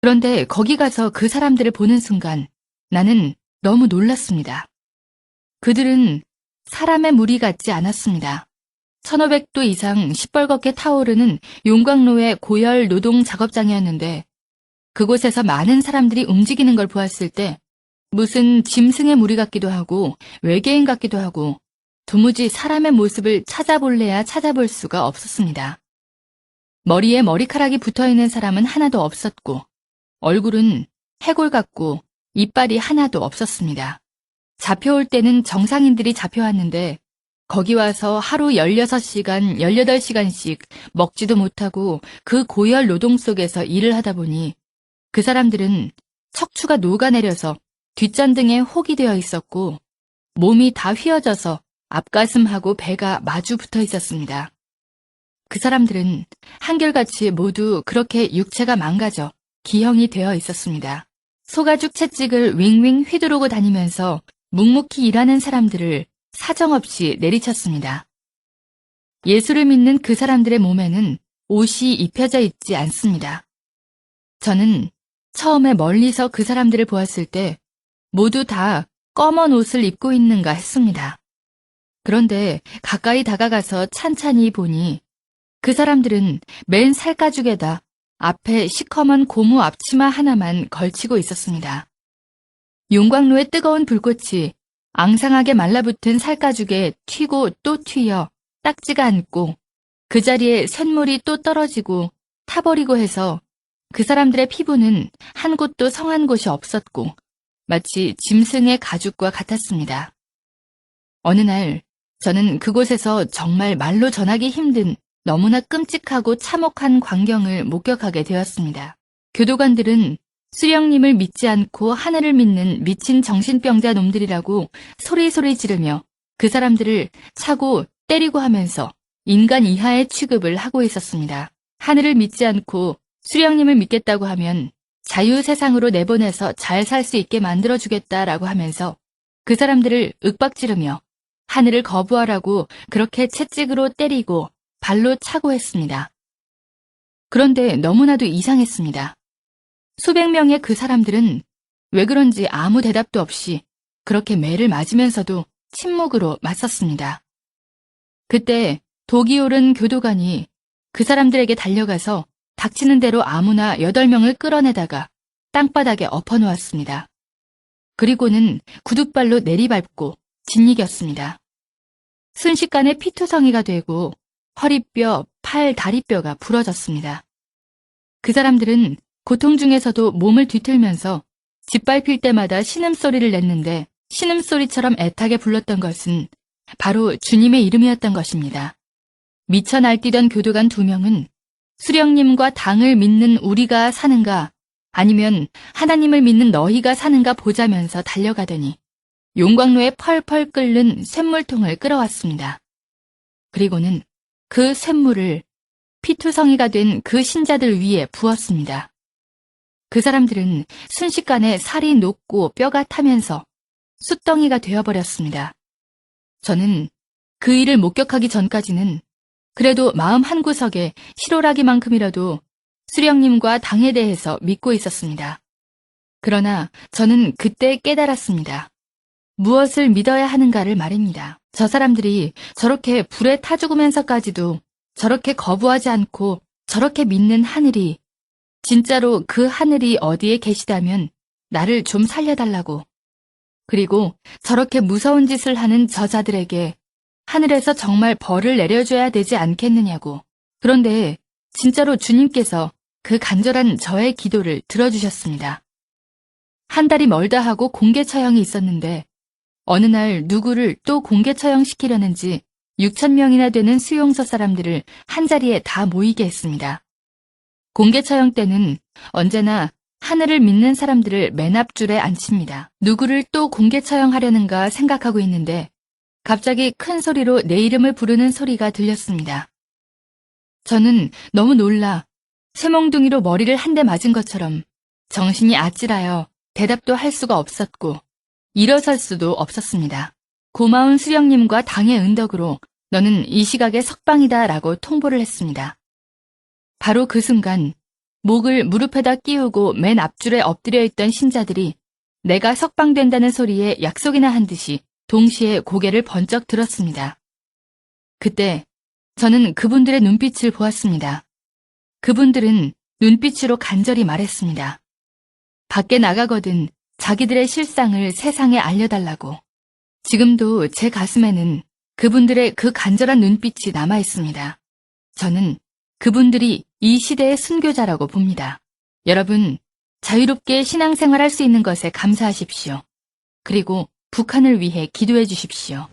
그런데 거기 가서 그 사람들을 보는 순간 나는 너무 놀랐습니다. 그들은 사람의 무리 같지 않았습니다. 1500도 이상 시뻘겋게 타오르는 용광로의 고열 노동 작업장이었는데 그곳에서 많은 사람들이 움직이는 걸 보았을 때 무슨 짐승의 무리 같기도 하고 외계인 같기도 하고 도무지 사람의 모습을 찾아볼래야 찾아볼 수가 없었습니다. 머리에 머리카락이 붙어있는 사람은 하나도 없었고 얼굴은 해골 같고 이빨이 하나도 없었습니다. 잡혀올 때는 정상인들이 잡혀왔는데 거기 와서 하루 16시간, 18시간씩 먹지도 못하고 그 고열 노동 속에서 일을 하다 보니 그 사람들은 척추가 녹아내려서 뒷잔등에 혹이 되어 있었고 몸이 다 휘어져서 앞가슴하고 배가 마주 붙어 있었습니다. 그 사람들은 한결같이 모두 그렇게 육체가 망가져 기형이 되어 있었습니다. 소가죽 채찍을 윙윙 휘두르고 다니면서 묵묵히 일하는 사람들을 사정없이 내리쳤습니다. 예수를 믿는 그 사람들의 몸에는 옷이 입혀져 있지 않습니다. 저는 처음에 멀리서 그 사람들을 보았을 때 모두 다 검은 옷을 입고 있는가 했습니다. 그런데 가까이 다가가서 찬찬히 보니 그 사람들은 맨 살가죽에다 앞에 시커먼 고무 앞치마 하나만 걸치고 있었습니다. 용광로의 뜨거운 불꽃이 앙상하게 말라붙은 살가죽에 튀고 또 튀어 딱지가 않고 그 자리에 쇳물이 또 떨어지고 타버리고 해서 그 사람들의 피부는 한 곳도 성한 곳이 없었고 마치 짐승의 가죽과 같았습니다. 어느 날 저는 그곳에서 정말 말로 전하기 힘든 너무나 끔찍하고 참혹한 광경을 목격하게 되었습니다. 교도관들은 수령님을 믿지 않고 하늘을 믿는 미친 정신병자 놈들이라고 소리소리 지르며 그 사람들을 차고 때리고 하면서 인간 이하의 취급을 하고 있었습니다. 하늘을 믿지 않고 수령님을 믿겠다고 하면 자유세상으로 내보내서 잘 살 수 있게 만들어주겠다라고 하면서 그 사람들을 윽박지르며 하늘을 거부하라고 그렇게 채찍으로 때리고 발로 차고 했습니다. 그런데 너무나도 이상했습니다. 수백 명의 그 사람들은 왜 그런지 아무 대답도 없이 그렇게 매를 맞으면서도 침묵으로 맞섰습니다. 그때 독이 오른 교도관이 그 사람들에게 달려가서 닥치는 대로 아무나 8명을 끌어내다가 땅바닥에 엎어놓았습니다. 그리고는 구둣발로 내리밟고 짓이겼습니다. 순식간에 피투성이가 되고 허리뼈, 팔, 다리뼈가 부러졌습니다. 그 사람들은 고통 중에서도 몸을 뒤틀면서 짓밟힐 때마다 신음소리를 냈는데 신음소리처럼 애타게 불렀던 것은 바로 주님의 이름이었던 것입니다. 미쳐 날뛰던 교도관 2명은 수령님과 당을 믿는 우리가 사는가 아니면 하나님을 믿는 너희가 사는가 보자면서 달려가더니 용광로에 펄펄 끓는 쇳물통을 끌어왔습니다. 그리고는 그 쇳물을 피투성이가 된 그 신자들 위에 부었습니다. 그 사람들은 순식간에 살이 녹고 뼈가 타면서 숯덩이가 되어버렸습니다. 저는 그 일을 목격하기 전까지는 그래도 마음 한구석에 실오라기만큼이라도 수령님과 당에 대해서 믿고 있었습니다. 그러나 저는 그때 깨달았습니다. 무엇을 믿어야 하는가를 말입니다. 저 사람들이 저렇게 불에 타 죽으면서까지도 저렇게 거부하지 않고 저렇게 믿는 하늘이 진짜로 그 하늘이 어디에 계시다면 나를 좀 살려달라고 그리고 저렇게 무서운 짓을 하는 저자들에게 하늘에서 정말 벌을 내려줘야 되지 않겠느냐고. 그런데 진짜로 주님께서 그 간절한 저의 기도를 들어주셨습니다. 한 달이 멀다 하고 공개 처형이 있었는데 어느 날 누구를 또 공개 처형시키려는지 6,000명이나 되는 수용소 사람들을 한자리에 다 모이게 했습니다. 공개 처형 때는 언제나 하늘을 믿는 사람들을 맨 앞줄에 앉힙니다. 누구를 또 공개 처형하려는가 생각하고 있는데 갑자기 큰 소리로 내 이름을 부르는 소리가 들렸습니다. 저는 너무 놀라 쇠몽둥이로 머리를 한 대 맞은 것처럼 정신이 아찔하여 대답도 할 수가 없었고 일어설 수도 없었습니다. 고마운 수령님과 당의 은덕으로 너는 이 시각에 석방이다 라고 통보를 했습니다. 바로 그 순간 목을 무릎에다 끼우고 맨 앞줄에 엎드려 있던 신자들이 내가 석방된다는 소리에 약속이나 한 듯이 동시에 고개를 번쩍 들었습니다. 그때 저는 그분들의 눈빛을 보았습니다. 그분들은 눈빛으로 간절히 말했습니다. 밖에 나가거든 자기들의 실상을 세상에 알려달라고. 지금도 제 가슴에는 그분들의 그 간절한 눈빛이 남아 있습니다. 저는 그분들이 이 시대의 순교자라고 봅니다. 여러분, 자유롭게 신앙생활할 수 있는 것에 감사하십시오. 그리고 북한을 위해 기도해 주십시오.